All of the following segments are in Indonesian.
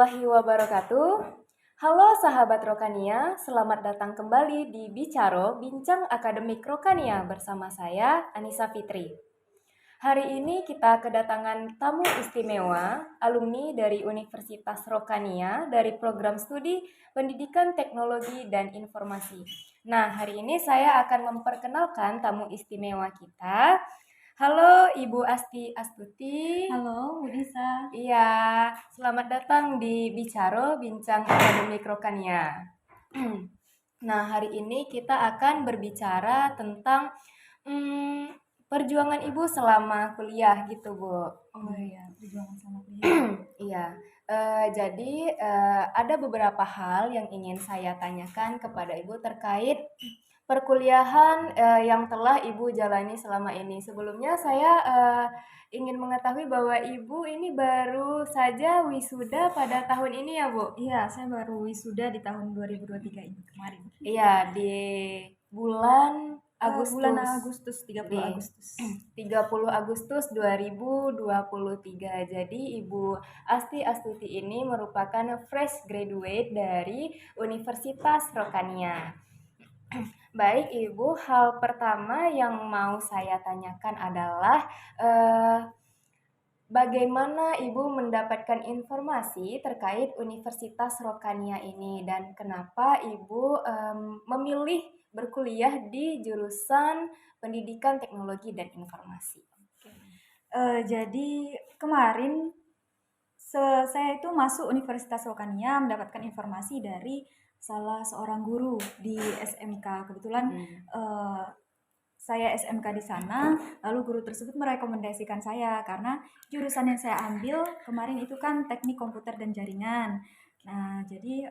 warahmatullahi wabarakatuh. Halo sahabat Rokania, selamat datang kembali di Bicaro, Bincang Akademik Rokania bersama saya, Anissa Fitri. Hari ini kita kedatangan tamu istimewa, alumni dari Universitas Rokania dari program studi Pendidikan Teknologi dan Informasi. Nah, hari ini saya akan memperkenalkan tamu istimewa kita. Halo Ibu Asti Astuti. Halo, Bu Nisa. Iya, selamat datang di Bicaro, Bincang Akademik Rokania. Nah, hari ini kita akan berbicara tentang perjuangan Ibu selama kuliah gitu, Bu. Oh iya, perjuangan sama kuliah. Iya, jadi ada beberapa hal yang ingin saya tanyakan kepada Ibu terkait perkuliahan yang telah Ibu jalani selama ini. Sebelumnya saya ingin mengetahui bahwa Ibu ini baru saja wisuda pada tahun ini ya, Bu? Iya, saya baru wisuda di tahun 2023 ini kemarin. Iya, di bulan Agustus. Bulan Agustus, 30 Di Agustus. 30 Agustus 2023. Jadi Ibu Asti Astuti ini merupakan fresh graduate dari Universitas Rokania. Baik Ibu, hal pertama yang mau saya tanyakan adalah bagaimana Ibu mendapatkan informasi terkait Universitas Rokania ini dan kenapa Ibu memilih berkuliah di jurusan Pendidikan Teknologi dan Informasi? Jadi kemarin saya itu masuk Universitas Rokania mendapatkan informasi dari salah seorang guru di SMK. Kebetulan saya SMK di sana, lalu guru tersebut merekomendasikan saya karena jurusan yang saya ambil kemarin itu kan teknik komputer dan jaringan. Nah, jadi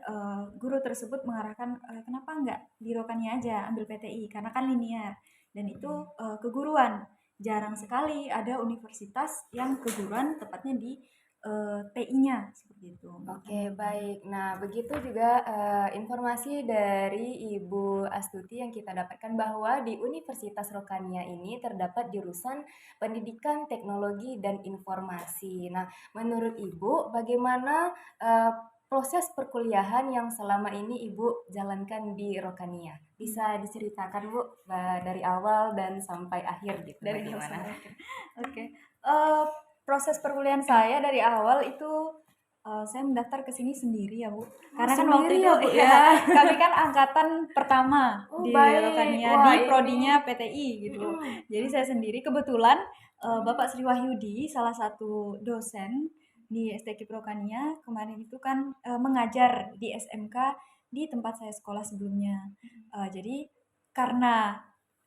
guru tersebut mengarahkan kenapa enggak di Rokania aja ambil PTI karena kan linear dan itu keguruan. Jarang sekali ada universitas yang keguruan tepatnya di TI-nya seperti itu. Oke, baik. Nah, begitu juga informasi dari Ibu Astuti yang kita dapatkan bahwa di Universitas Rokania ini terdapat jurusan Pendidikan Teknologi dan Informasi. Nah, menurut Ibu, bagaimana proses perkuliahan yang selama ini Ibu jalankan di Rokania? Bisa diceritakan, Bu, dari awal dan sampai akhir gitu, Dari bagaimana? Oke. Proses perkuliahan saya dari awal itu saya mendaftar ke sini sendiri ya, Bu. Karena kan waktu Sendiri itu ya, Bu, ya, kami kan angkatan pertama Oh, di baik. Rokania Wah, di ini. prodinya PTI gitu. Jadi saya sendiri kebetulan Bapak Sri Wahyudi salah satu dosen di STQ Rokania kemarin itu kan mengajar di SMK di tempat saya sekolah sebelumnya. Jadi karena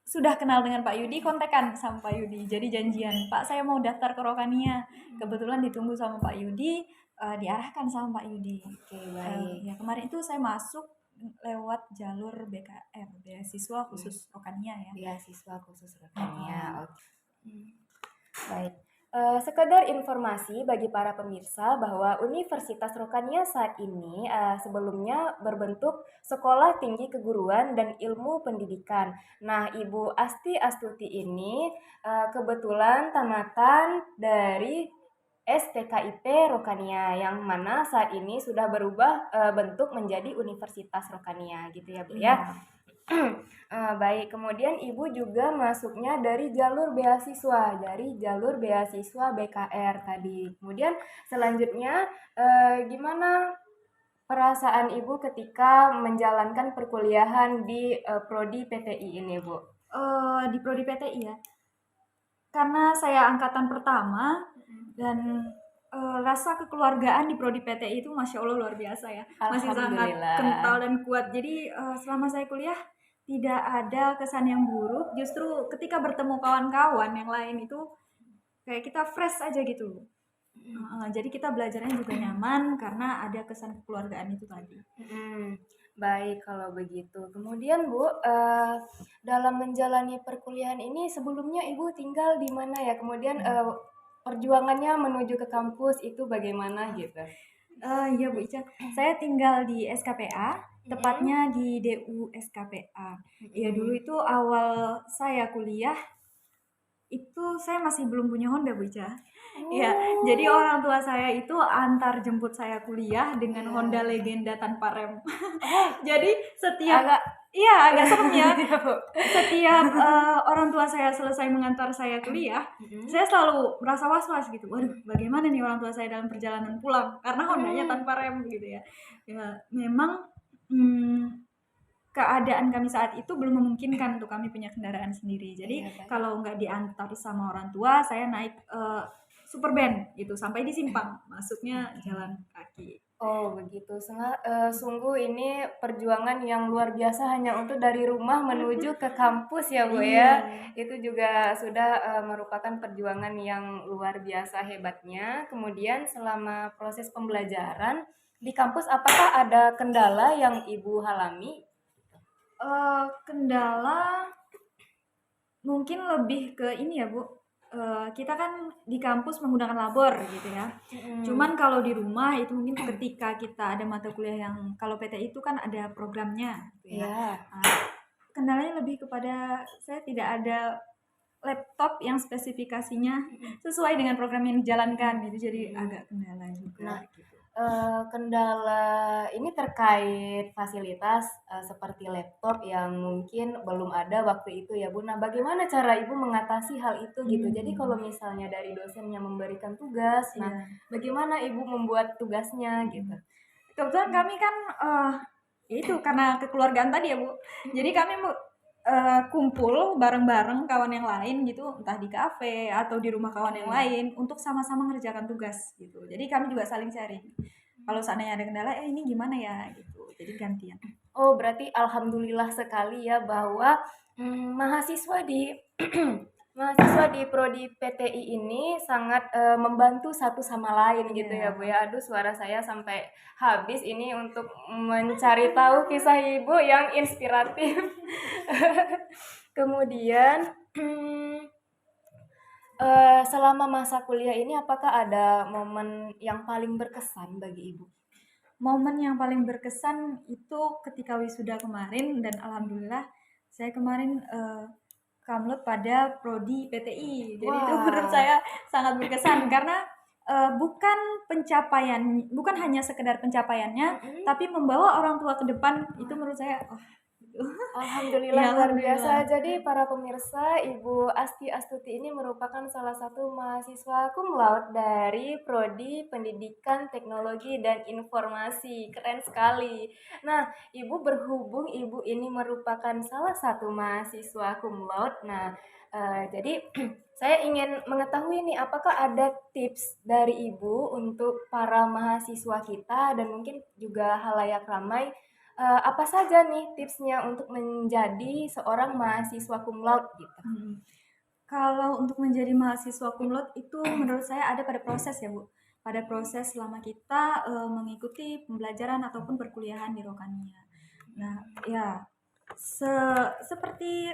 sudah kenal dengan Pak Yudi, kontekan sama Pak Yudi. Jadi janjian, Pak saya mau daftar ke Rokania. Kebetulan ditunggu sama Pak Yudi, diarahkan sama Pak Yudi. Oke, baik. Ya kemarin itu saya masuk lewat jalur BKR, beasiswa khusus Rokania ya. Beasiswa khusus Rokania. Oke. Baik. Sekedar informasi bagi para pemirsa bahwa Universitas Rokania saat ini sebelumnya berbentuk Sekolah Tinggi Keguruan dan Ilmu Pendidikan. Nah, Ibu Asti Astuti ini kebetulan tamatan dari STKIP Rokania yang mana saat ini sudah berubah bentuk menjadi Universitas Rokania gitu ya, Bu ya. Baik, kemudian Ibu juga masuknya dari jalur beasiswa BKR tadi. Kemudian selanjutnya gimana perasaan Ibu ketika menjalankan perkuliahan di prodi PTI ini, Bu? Di prodi PTI ya, karena saya angkatan pertama dan rasa kekeluargaan di prodi PTI itu masya Allah luar biasa ya, masih sangat Alhamdulillah. kental dan kuat. Jadi selama saya kuliah tidak ada kesan yang buruk, justru ketika bertemu kawan-kawan yang lain itu kayak kita fresh aja gitu. Jadi kita belajarnya juga nyaman karena ada kesan kekeluargaan itu tadi. Baik kalau begitu. Kemudian Bu, dalam menjalani perkuliahan ini sebelumnya Ibu tinggal di mana ya? Kemudian perjuangannya menuju ke kampus itu bagaimana gitu? Iya Bu Ica, saya tinggal di SKPA, tepatnya di DU SKPA. Ya dulu itu awal saya kuliah Itu saya masih belum punya Honda, Bu Ica. Iya, Oh. jadi orang tua saya itu antar jemput saya kuliah dengan Honda Iya. Legenda tanpa rem. Oh, Jadi setiap agak iya, agak serem ya. iya, Bu. Setiap, orang tua saya selesai mengantar saya kuliah, Mhm. saya selalu merasa was-was gitu, "Waduh, bagaimana nih orang tua saya dalam perjalanan pulang?" Karena Hondanya Mhm. tanpa rem gitu ya. Ya memang, mmm, keadaan kami saat itu belum memungkinkan untuk kami punya kendaraan sendiri. Jadi Iya, baik. kalau nggak diantar sama orang tua, saya naik, Superban gitu sampai di Simpang, masuknya jalan kaki. Oh, begitu. Sungguh ini perjuangan yang luar biasa hanya untuk dari rumah menuju ke kampus ya, Bu, Iya. ya. Itu juga sudah, merupakan perjuangan yang luar biasa hebatnya. Kemudian selama proses pembelajaran di kampus apakah ada kendala yang Ibu alami? Kendala mungkin lebih ke ini ya, Bu, kita kan di kampus menggunakan labor gitu ya. Mhm. Cuman kalau di rumah itu mungkin ketika kita ada mata kuliah yang kalau PTI itu kan ada programnya gitu ya. Iya. Kendalanya lebih kepada saya tidak ada laptop yang spesifikasinya Mhm. sesuai dengan program yang dijalankan gitu, jadi Mhm. agak kendala Nah, juga gitu. kendala ini terkait fasilitas, seperti laptop yang mungkin belum ada waktu itu ya, Bu. Nah, bagaimana cara Ibu mengatasi hal itu gitu? Jadi kalau Mmm, misalnya dari dosen yang memberikan tugas, nah iya, bagaimana Ibu membuat tugasnya gitu? mhm. Kebetulan kami kan, ya itu karena kekeluargaan tadi ya, Bu. Jadi Mhm. kami kumpul bareng-bareng kawan yang lain gitu, entah di kafe atau di rumah kawan yang Oke. lain untuk sama-sama mengerjakan tugas gitu. Jadi kami juga saling sharing. Kalau seandainya ada kendala, "Eh, ini gimana ya?" Gitu. Jadi gantian. Oh, berarti alhamdulillah sekali ya bahwa, mahasiswa di mahasiswa di prodi PTI ini sangat, membantu satu sama lain gitu ya, Iya. Bu, ya. Aduh, suara saya sampai habis ini untuk mencari tahu kisah Ibu yang inspiratif. Kemudian, selama masa kuliah ini apakah ada momen yang paling berkesan bagi Ibu? Momen yang paling berkesan itu ketika wisuda kemarin dan alhamdulillah saya kemarin, kamlut pada prodi PTI. Jadi itu menurut Wah. saya sangat berkesan karena, bukan hanya sekedar pencapaiannya, Mhm. tapi membawa orang tua ke depan itu menurut saya, wah gitu. Alhamdulillah Ya luar alhamdulillah. biasa. Jadi para pemirsa, Ibu Asti Astuti ini merupakan salah satu mahasiswa cum laude dari Prodi Pendidikan Teknologi dan Informasi. Keren sekali. Nah, Ibu berhubung Ibu ini merupakan salah satu mahasiswa cum laude. Nah, jadi saya ingin mengetahui nih apakah ada tips dari Ibu untuk para mahasiswa kita dan mungkin juga halayak ramai. Apa saja nih tipsnya untuk menjadi seorang mahasiswa cum laude gitu? Mhm. Kalau untuk menjadi mahasiswa cum laude itu menurut saya ada pada proses ya, Bu. Pada proses selama kita, mengikuti pembelajaran ataupun perkuliahan di Rokania. Nah, ya se seperti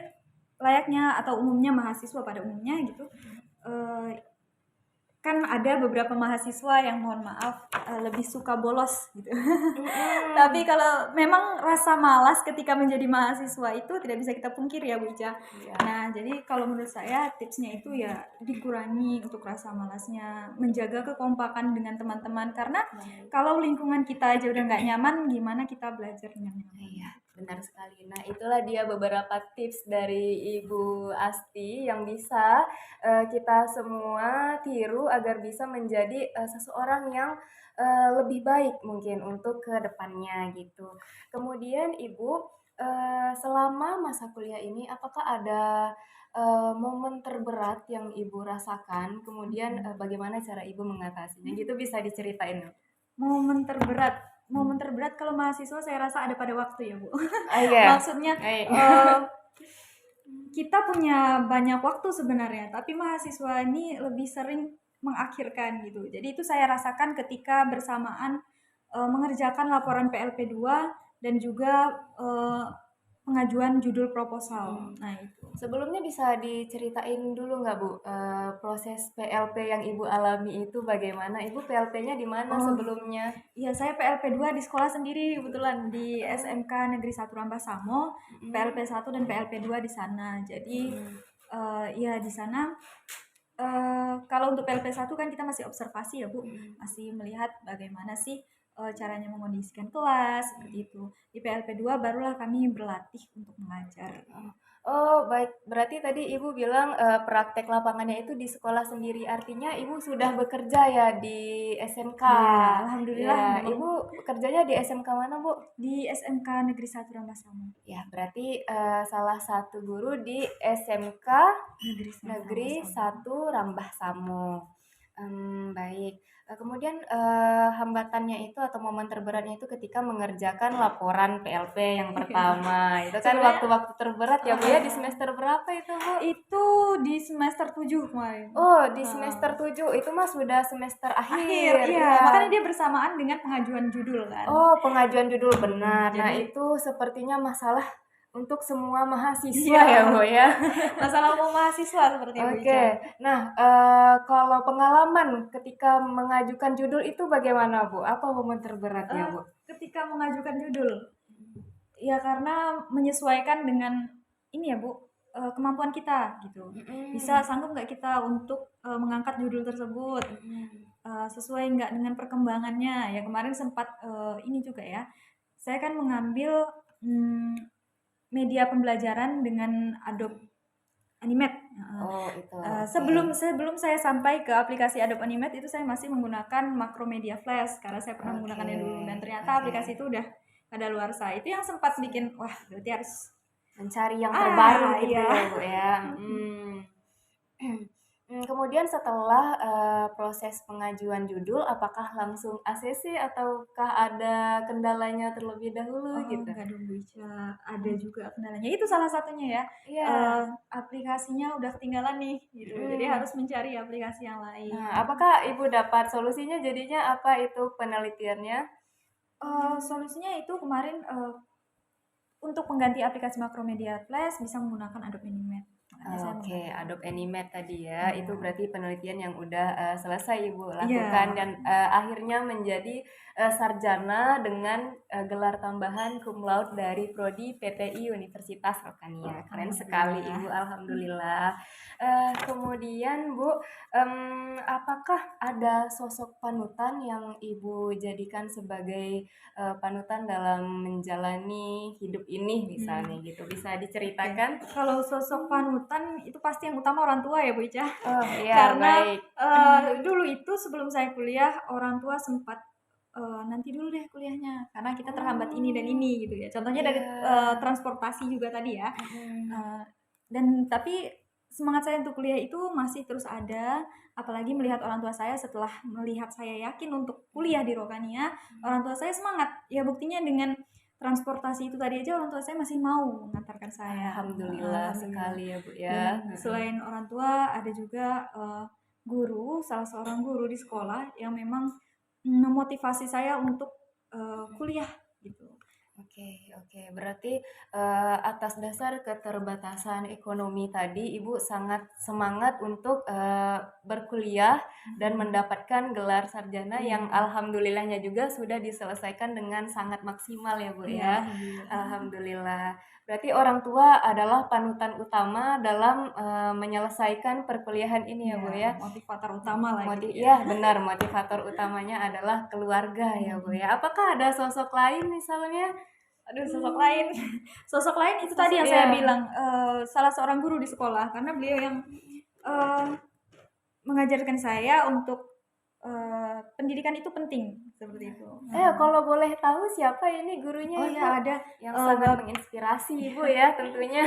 layaknya atau umumnya mahasiswa pada umumnya gitu, eee, kan ada beberapa mahasiswa yang mohon maaf, lebih suka bolos gitu. Tapi Mhm. kalau memang rasa malas ketika menjadi mahasiswa itu tidak bisa kita pungkiri ya, Bu Ica. Iya. Nah, jadi kalau menurut saya tipsnya itu ya dikurangi untuk rasa malasnya, menjaga kekompakan dengan teman-teman karena Baik. kalau lingkungan kita aja udah nggak nyaman, gimana kita belajar dengan nyaman. Iya, benar sekali. Nah, itulah dia beberapa tips dari Ibu Asti yang bisa, kita semua tiru agar bisa menjadi, seseorang yang, lebih baik mungkin untuk ke depannya gitu. Kemudian Ibu, selama masa kuliah ini apakah ada, momen terberat yang Ibu rasakan? Kemudian, Mhm. bagaimana cara Ibu mengatasinya? Gitu bisa diceritain nggak? Momen terberat momen terberat kalau mahasiswa saya rasa ada pada waktu ya, Bu. Oh iya, Maksudnya, baik. kita punya banyak waktu sebenarnya, tapi mahasiswa ini lebih sering mengakhirkan gitu. Jadi itu saya rasakan ketika bersamaan, mengerjakan laporan PLP 2 dan juga, pengajuan judul proposal. Mhm. Nah itu. Sebelumnya bisa diceritain dulu nggak, Bu, proses PLP yang Ibu alami itu bagaimana? Ibu PLP-nya di mana Oh, sebelumnya? iya saya PLP 2 di sekolah sendiri kebetulan, di Oh, SMK Negeri 1 Rampas Samo, mhm, PLP 1 dan PLP 2 di sana. Jadi, mhm. Ya di sana kalau untuk PLP 1 kan kita masih observasi ya Bu, masih melihat bagaimana sih caranya mengondisikan kelas seperti itu. Di PLP 2 barulah kami berlatih untuk mengajar. Oh, baik. Berarti tadi Ibu bilang, praktek lapangannya itu di sekolah sendiri, artinya Ibu sudah bekerja ya di SMK? Ya, alhamdulillah Ya, memang Ibu kerjanya di SMK mana, Bu? di SMK Negeri 1 Rambasamu. Ya, berarti, salah satu guru di SMK Negeri 1 Negeri Rambasamu. 1 Rambah Samo. Baik. Kemudian, hambatannya itu atau momen terberatnya itu ketika mengerjakan laporan PLP yang pertama. Itu kan Sebenarnya waktu-waktu terberat ya, Bu, ya, di semester berapa itu, Bu? itu di semester 7 kemarin. Oh, di semester 7 itu mah sudah semester Akhir, akhir, iya. iya. Makanya dia bersamaan dengan pengajuan judul kan. Oh, pengajuan judul, benar. Nah, Jadi itu sepertinya masalah untuk semua mahasiswa iya, ya, Bu, ya? masalah umum mahasiswa seperti itu, Oke. Ica. Nah, kalau pengalaman ketika mengajukan judul itu bagaimana, Bu? Apa momen terberatnya, Eh, Bu? ketika mengajukan judul, ya karena menyesuaikan dengan ini ya Bu, kemampuan kita gitu. Bisa Mhm, sanggup nggak kita untuk mengangkat judul tersebut, mhm. sesuai nggak dengan perkembangannya. Ya kemarin sempat ini juga ya, saya kan mengambil media pembelajaran dengan Adobe Animate. Heeh. Oh, itu, Sebelum oke. sebelum saya sampai ke aplikasi Adobe Animate itu saya masih menggunakan Macromedia Flash karena saya pernah Oke, menggunakannya dulu dan ternyata oke. aplikasi itu udah kadaluarsa. Itu yang sempat bikin wah berarti harus Mencari yang terbaru gitu iya. ya, Bu, ya? Kemudian setelah, proses pengajuan judul, apakah langsung ACC ataukah ada kendalanya terlebih dahulu Oh gitu? enggak dong Bu Ica, ada juga kendalanya. Itu salah satunya ya, Iya, aplikasinya udah ketinggalan nih gitu. Jadi mhm. harus mencari aplikasi yang Nah, lain. apakah Ibu dapat solusinya jadinya apa itu penelitiannya? Solusinya itu kemarin, untuk mengganti aplikasi Macromedia Flash bisa menggunakan Adobe Animate. Makanya saya Oke, mengganti. Adobe Animate tadi ya, itu Iya. berarti penelitian yang udah, selesai Ibu lakukan Iya. dan, akhirnya menjadi, sarjana dengan, gelar tambahan cum laude dari prodi PTI Universitas Rokhania. Keren sekali Alhamdulillah. Ibu, alhamdulillah. Kemudian Bu, apakah ada sosok panutan yang Ibu jadikan sebagai, panutan dalam menjalani hidup ini Hmm, misalnya gitu, bisa oke. diceritakan? Kalau sosok panutan itu pasti yang utama orang tua ya Bu Ica. Oh, iya, Karena baik. dulu itu sebelum saya kuliah orang tua sempat nanti dulu deh kuliahnya karena kita terhambat ini dan Oh, ini gitu ya. Contohnya dari iya. transportasi juga tadi ya. Mhm. Eh, dan tapi semangat saya untuk kuliah itu masih terus ada, apalagi melihat orang tua saya setelah melihat saya yakin untuk kuliah di Rokania, orang tua saya semangat. Ya buktinya dengan transportasi itu tadi aja orang tua saya masih mau mengantarkan saya. Alhamdulillah Alhamdulillah. sekali ya, Bu, ya. Dan Heeh. selain orang tua ada juga guru, salah seorang guru di sekolah yang memang memotivasi saya untuk kuliah gitu. Oke, oke. Berarti, atas dasar keterbatasan ekonomi tadi, Ibu sangat semangat untuk, berkuliah dan Mhm. mendapatkan gelar sarjana yang Iya, alhamdulillahnya juga sudah diselesaikan dengan sangat maksimal ya, Bu, iya ya. alhamdulillah. Alhamdulillah. Berarti orang tua adalah panutan utama dalam, menyelesaikan perkuliahan ini ya, Iya, Bu, ya? motivator utama lah gitu ya. Iya benar, motivator utamanya adalah keluarga ya, Bu, Mhm. ya. Apakah ada sosok lain misalnya? Aduh sosok lain, Mmm, sosok lain itu tadi sosok yang iya, saya bilang, salah seorang guru di sekolah karena beliau yang, eee, mengajarkan saya untuk, pendidikan itu penting, seperti itu. kalau boleh tahu siapa ini gurunya, Oh Ibu? ya ada, Yang eee, sangat bap menginspirasi Ibu ya tentunya.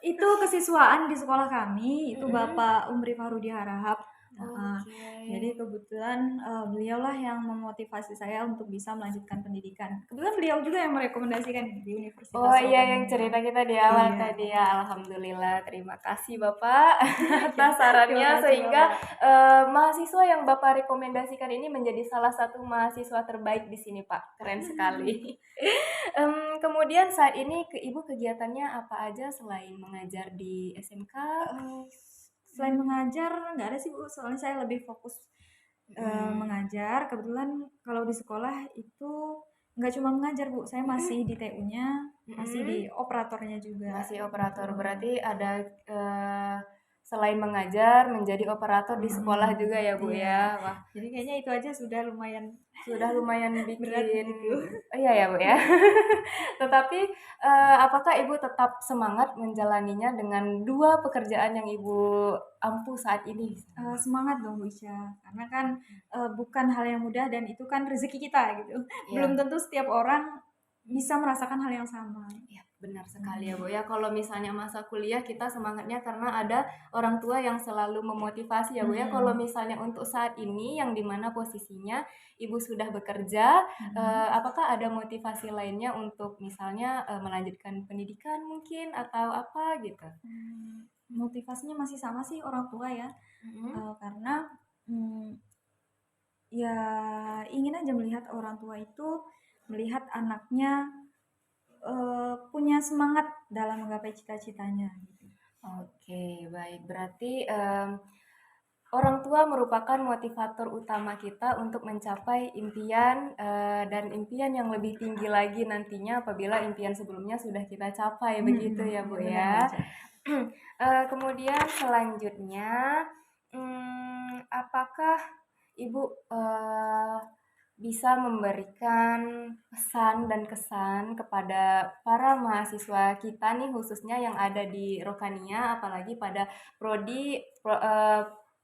itu kesiswaan di sekolah kami, itu Mhm. Bapak Umri Farudi Harahap. Heeh. Oke. Jadi kebetulan, beliaulah yang memotivasi saya untuk bisa melanjutkan pendidikan. Kebetulan beliau juga yang merekomendasikan di Oh Universitas iya, yang Rohania. cerita kita di awal Iya. tadi ya, alhamdulillah. Terima kasih Bapak Ya, atas terima sarannya kasih sehingga, Bapak. mahasiswa yang Bapak rekomendasikan ini menjadi salah satu mahasiswa terbaik di sini, Pak. Keren sekali. Kemudian saat ini Ibu kegiatannya apa aja selain mengajar di SMK? Eee, selain mengajar nggak ada sih Bu, soalnya saya lebih fokus, Mhm, mengajar. Kebetulan kalau di sekolah itu nggak cuma mengajar Bu, saya masih mhm, di TU-nya, masih di mhm. operatornya juga, Masih gitu. operator, berarti ada, selain mengajar menjadi operator di sekolah juga ya Bu Iya. ya. Wah, Jadi kayaknya itu aja sudah lumayan sudah lumayan berat bikin gitu. iya ya Bu ya. Tetapi, apakah Ibu tetap semangat menjalaninya dengan 2 pekerjaan yang Ibu ampu saat ini? Semangat dong Bu Isya, karena kan, bukan hal yang mudah dan itu kan rezeki kita gitu. Belum Iya. tentu setiap orang bisa merasakan hal yang sama. Iya, benar sekali ya Bu ya. Kalau misalnya masa kuliah kita semangatnya karena ada orang tua yang selalu memotivasi ya Bu ya. Kalau misalnya untuk saat ini yang dimana posisinya Ibu sudah bekerja, apakah ada motivasi lainnya untuk misalnya, melanjutkan pendidikan mungkin atau apa gitu? Motivasinya masih sama sih orang tua ya, Mhm. karena, mmm, ya ingin aja melihat orang tua itu melihat anaknya, punya semangat dalam menggapai cita-citanya gitu. Oke, baik. Berarti, orang tua merupakan motivator utama kita untuk mencapai impian, dan impian yang lebih tinggi lagi nantinya apabila impian sebelumnya sudah kita capai, begitu ya, Bu, Iya benar Bu ya? Ica. Kemudian selanjutnya, apakah Ibu, bisa memberikan pesan dan kesan kepada para mahasiswa kita nih, khususnya yang ada di Rokania, apalagi pada prodi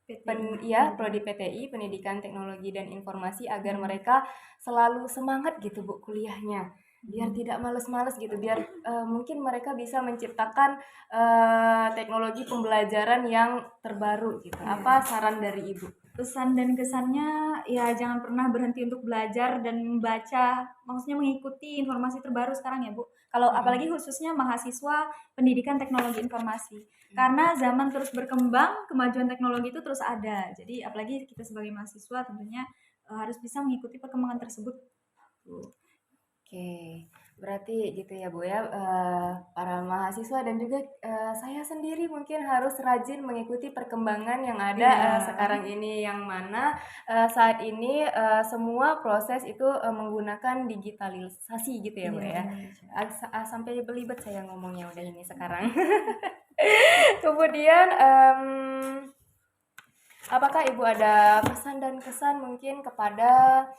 PTI prodi pendidikan. PTI, Pendidikan Teknologi dan Informasi agar mereka selalu semangat gitu Bu kuliahnya, biar tidak males-males gitu, biar, mungkin mereka bisa menciptakan, teknologi pembelajaran yang terbaru gitu. Iya. Apa saran dari Ibu? Pesan dan kesannya ya jangan pernah berhenti untuk belajar dan membaca, maksudnya mengikuti informasi terbaru sekarang ya Bu. Kalau apalagi Mhm. khususnya mahasiswa pendidikan teknologi informasi. Karena zaman terus berkembang, kemajuan teknologi itu terus ada. Jadi apalagi kita sebagai mahasiswa tentunya harus bisa mengikuti perkembangan tersebut. Bu. Oke, berarti gitu ya Bu ya, para mahasiswa dan juga, saya sendiri mungkin harus rajin mengikuti perkembangan yang ada, Iya. sekarang ini, yang mana, saat ini, semua proses itu, menggunakan digitalisasi gitu ya Bu Iya ya. benar Bu. Sampai belibet saya ngomongnya udah ini sekarang. Kemudian, apakah Ibu ada pesan dan kesan mungkin kepada,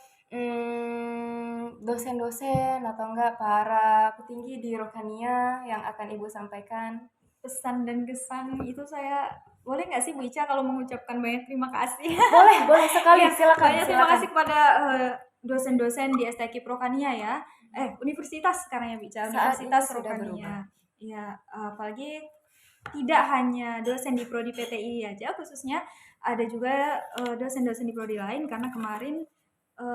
dosen-dosen atau enggak para petinggi di Rokania yang akan Ibu sampaikan? Pesan dan kesan itu saya boleh nggak sih Bu Ica kalau mengucapkan banyak terima kasih? Boleh boleh sekali, Iya, silakan banyak terima silakan. kasih kepada, dosen-dosen di STQ Prokania ya. Universitas sekarang ya Bu Ica, Saat ini Universitas sudah berubah. Rokania. Iya, apalagi tidak hanya dosen di prodi PTI aja khususnya, ada juga, dosen-dosen di prodi lain karena kemarin,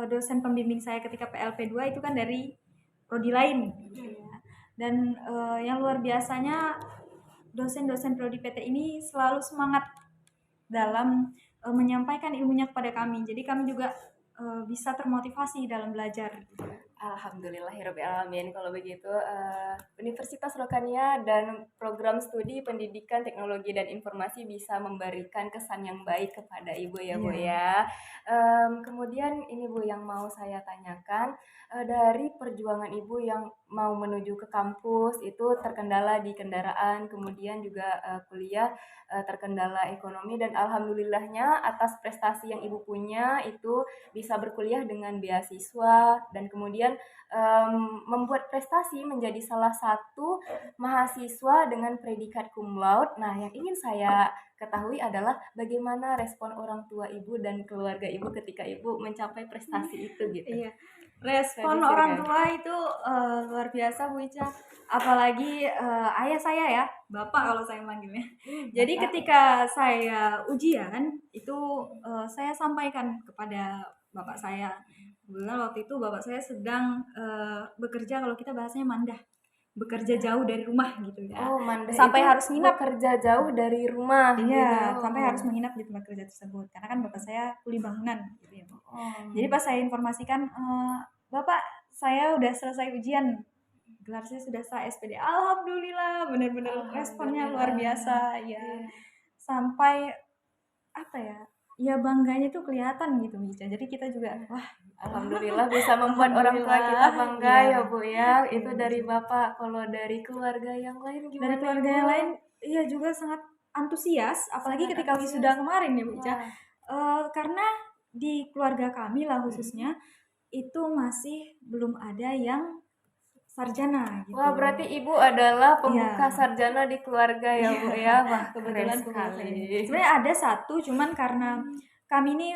dosen pembimbing saya ketika PLP 2 itu kan dari prodi lain gitu ya. Dan, yang luar biasanya dosen-dosen prodi PT ini selalu semangat dalam, menyampaikan ilmunya kepada kami. Jadi kami juga, bisa termotivasi dalam belajar gitu ya. Alhamdulillahirabbil alamin kalau begitu, Universitas Rokania dan program studi pendidikan teknologi dan informasi bisa memberikan kesan yang baik kepada Ibu ya, Bu, Iya. ya. Kemudian ini, Bu, yang mau saya tanyakan, dari perjuangan Ibu yang mau menuju ke kampus itu terkendala di kendaraan, kemudian juga, kuliah, terkendala ekonomi dan alhamdulillahnya atas prestasi yang Ibu punya itu bisa berkuliah dengan beasiswa dan kemudian, membuat prestasi menjadi salah satu mahasiswa dengan predikat cum laude. Nah, yang ingin saya ketahui adalah bagaimana respon orang tua Ibu dan keluarga Ibu ketika Ibu mencapai prestasi itu gitu? Iya. Bisa Respon orang diceritakan? tua itu, luar biasa Bu Ica. Apalagi, ayah saya ya, bapak kalau saya manggilnya. Jadi Bapak, ketika saya ujian, itu, saya sampaikan kepada bapak saya. Kebetulan waktu itu bapak saya sedang, bekerja kalau kita bahasanya mandah, bekerja jauh dari rumah gitu ya, oh, mandah sampai itu harus nginap. bekerja jauh dari rumah gitu? Iya, sampai Oh. harus menginap di tempat kerja tersebut, karena kan bapak saya kuli bangunan gitu ya, Bu. Jadi Oh. pas saya informasikan, "Bapak, saya udah selesai ujian, gelar saya sudah sah SPD." Alhamdulillah, benar-benar responnya luar Alhamdulillah, biasa, ya. iya. Sampai apa ya, ya bangganya tuh kelihatan gitu, Ica. Jadi kita juga, wah, Alhamdulillah bisa membuat orang tua kita alhamdulillah, bangga iya, ya, Bu, ya. iya, Itu Bu dari Ica. Bapak. Kalau dari keluarga yang lain Dari gimana, keluarga Ibu? yang lain, iya juga sangat antusias, apalagi Sangat ketika wisuda antusias. kemarin ya Bu Ica. Wah. Karena di keluarga kami lah Mhm. khususnya, itu masih belum ada yang sarjana Wah, gitu. berarti Ibu adalah pembuka Iya. sarjana di keluarga ya, Iya, Bu, ya? Wah, keren kebetulan pembuka sekali. sarjana. Sebenarnya ada satu, cuman karena Mmm, kami ini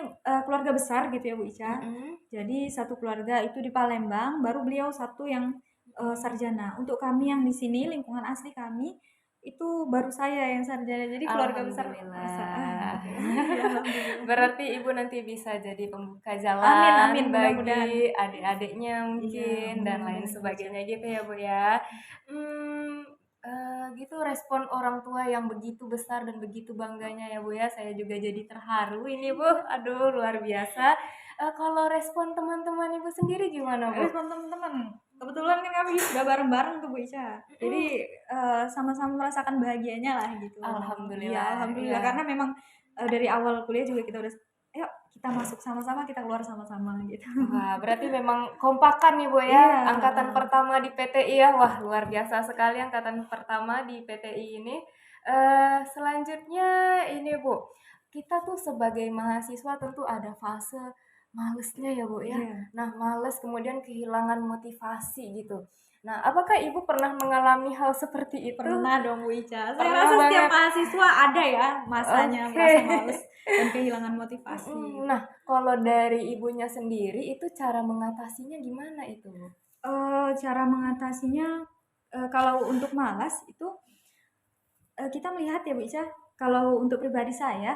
keluarga besar gitu ya Bu Ica. mhm, Jadi satu keluarga itu di Palembang, baru beliau satu yang mhm. sarjana. Untuk kami yang di sini, lingkungan asli kami, itu baru saya yang sarjana. Jadi keluarga besar merasa, Alhamdulillah. gitu. Ya alhamdulillah. Berarti Ibu nanti bisa jadi pembuka Amin amin, jalan mudah-mudahan. bagi adik-adiknya Iya, mungkin dan lain mudah-mudahan Bu Ica. sebagainya gitu ya, Bu, ya. Mmm, gitu respon orang tua yang begitu besar dan begitu bangganya ya, Bu, ya, saya juga jadi terharu ini, Bu. Aduh luar biasa. Kalau respon teman-teman Ibu sendiri gimana, Bu? Respon teman-teman, kebetulan kan kami sudah bareng-bareng tuh Bu Ica. Jadi, Mhm. sama-sama merasakan bahagianya lah gitu. Iya, Alhamdulillah, alhamdulillah iya. karena memang, dari awal kuliah juga kita udah, "Ayo kita masuk sama-sama, kita keluar sama-sama," gitu. Wah, berarti memang kompakan nih, Bu, ya, Iya, angkatan heeh. pertama di PTI ya. Wah, luar biasa sekali angkatan pertama di PTI ini. Selanjutnya ini, Bu, kita tuh sebagai mahasiswa tentu ada fase malesnya ya, Bu, ya. Iya. Nah, males kemudian kehilangan motivasi gitu. Nah, apakah Ibu pernah mengalami hal seperti itu? Pernah dong Bu Ica. Saya Pernah rasa setiap banget. mahasiswa ada ya masanya Oke. merasa males dan kehilangan motivasi Mhm. gitu. Nah, kalau dari Ibunya sendiri itu cara mengatasinya gimana itu? Cara mengatasinya, kalau untuk malas itu, kita melihat ya Bu Ica, kalau untuk pribadi saya,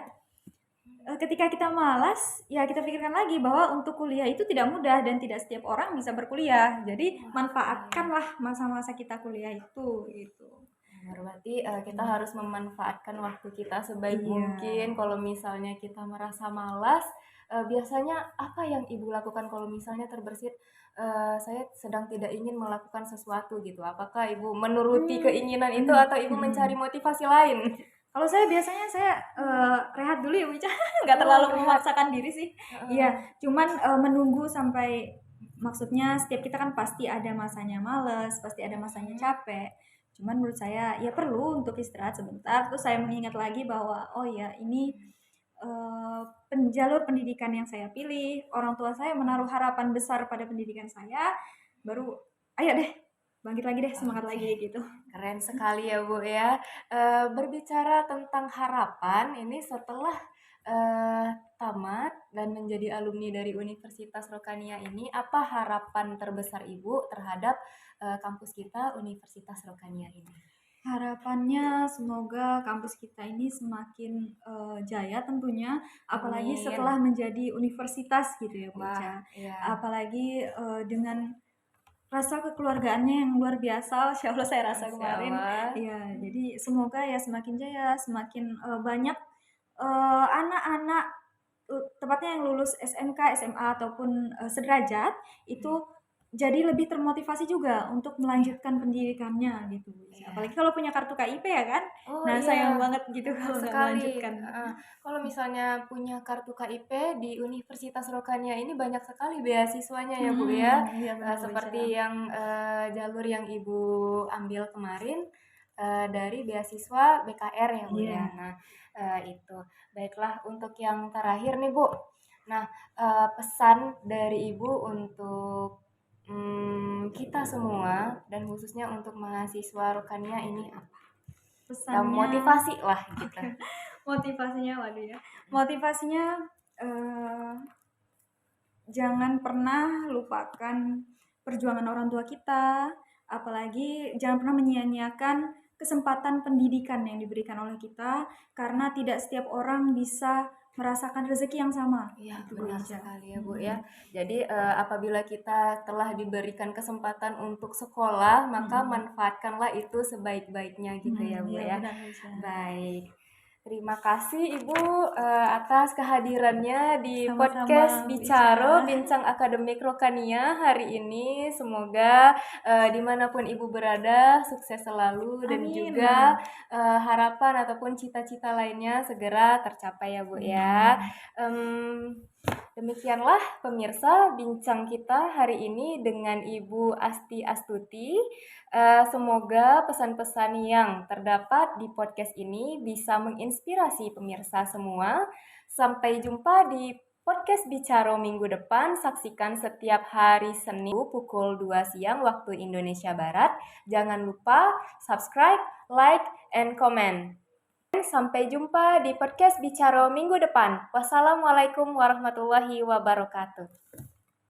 ketika kita malas, ya kita pikirkan lagi bahwa untuk kuliah itu tidak mudah dan tidak setiap orang bisa berkuliah. Jadi Oke. manfaatkanlah masa-masa kita kuliah itu, gitu. Berarti, kita Mhm. harus memanfaatkan waktu kita sebaik Iya. mungkin. Kalau misalnya kita merasa malas, biasanya apa yang Ibu lakukan kalau misalnya terbersit, saya sedang tidak ingin melakukan sesuatu gitu? Apakah Ibu menuruti keinginan itu atau Ibu mencari Mhm. motivasi lain? Kalau saya biasanya saya, rehat dulu ya Bu Ica, nggak Oh, terlalu berehat. memaksakan diri sih. Iya, Heeh. cuman, menunggu sampai, maksudnya setiap kita kan pasti ada masanya males, pasti ada masanya Mhm. capek. Cuman menurut saya ya perlu untuk istirahat sebentar, terus saya mengingat lagi bahwa, oh ya ini, eee, jalur pendidikan yang saya pilih, orang tua saya menaruh harapan besar pada pendidikan saya, baru, "Ayo deh, bangkit lagi deh, semangat Oke. lagi," gitu. Keren sekali ya, Bu, ya. Berbicara tentang harapan, ini setelah, tamat dan menjadi alumni dari Universitas Rokhania ini, apa harapan terbesar Ibu terhadap, kampus kita, Universitas Rokhania ini? Harapannya semoga kampus kita ini semakin, jaya tentunya, apalagi Amin. setelah menjadi universitas gitu ya, Bu Wah, Ica. iya. Apalagi, dengan rasa kekeluargaannya yang luar biasa, Masya Allah saya rasa Masya kemarin. Allah. Iya, jadi semoga ya semakin jaya, semakin, banyak, anak-anak, tepatnya yang lulus SMK, SMA ataupun, sederajat, itu Mhm. jadi lebih termotivasi juga untuk Iya, melanjutkan pendidikannya gitu, Bu Ica. iya. Apalagi kalau punya kartu KIP ya kan. Oh, Nah, iya, sayang banget gitu benar kalau nggak sekali, melanjutkan. heeh. Kalau misalnya punya kartu KIP di Universitas Rokhania ini banyak sekali beasiswanya ya, Bu, ya. Iya benar, Bu Ica. Seperti yang, jalur yang Ibu ambil kemarin, dari beasiswa BKR ya, Bu, ya. Iya. Nah, itu. Baiklah untuk yang terakhir nih, Bu. Nah, pesan dari Ibu untuk, kita semua dan khususnya untuk mahasiswa Rokhania ini apa? Pesannya Motivasi lah gitu. oke, motivasinya waduh ya, motivasinya, eee jangan pernah lupakan perjuangan orang tua kita, apalagi jangan pernah menyia-nyiakan kesempatan pendidikan yang diberikan oleh kita, karena tidak setiap orang bisa merasakan rezeki yang sama, Iya, gitu Bu benar Ica. sekali ya, Bu, ya. Mhm, Jadi, apabila kita telah diberikan kesempatan untuk sekolah, maka mhm, manfaatkanlah itu sebaik-baiknya gitu ya, Bu, iya ya. benar Bu Ica. Baik. Terima kasih Ibu, atas kehadirannya di Sama-sama podcast Bu Ica. Bicaro Bincang Akademik Rokania hari ini. Semoga, di Ibu berada sukses selalu dan juga, Amin, harapan ataupun cita-cita lainnya segera tercapai ya, Bu, ya. amin. Mmm Demikianlah pemirsa bincang kita hari ini dengan Ibu Asti Astuti. Semoga pesan-pesan yang terdapat di podcast ini bisa menginspirasi pemirsa semua. Sampai jumpa di podcast Bicaro minggu depan. Saksikan setiap hari Senin pukul 2 siang waktu Indonesia Barat. Jangan lupa subscribe, like, and comment. Sampai jumpa di podcast Bicaro minggu depan. Wassalamualaikum warahmatullahi wabarakatuh.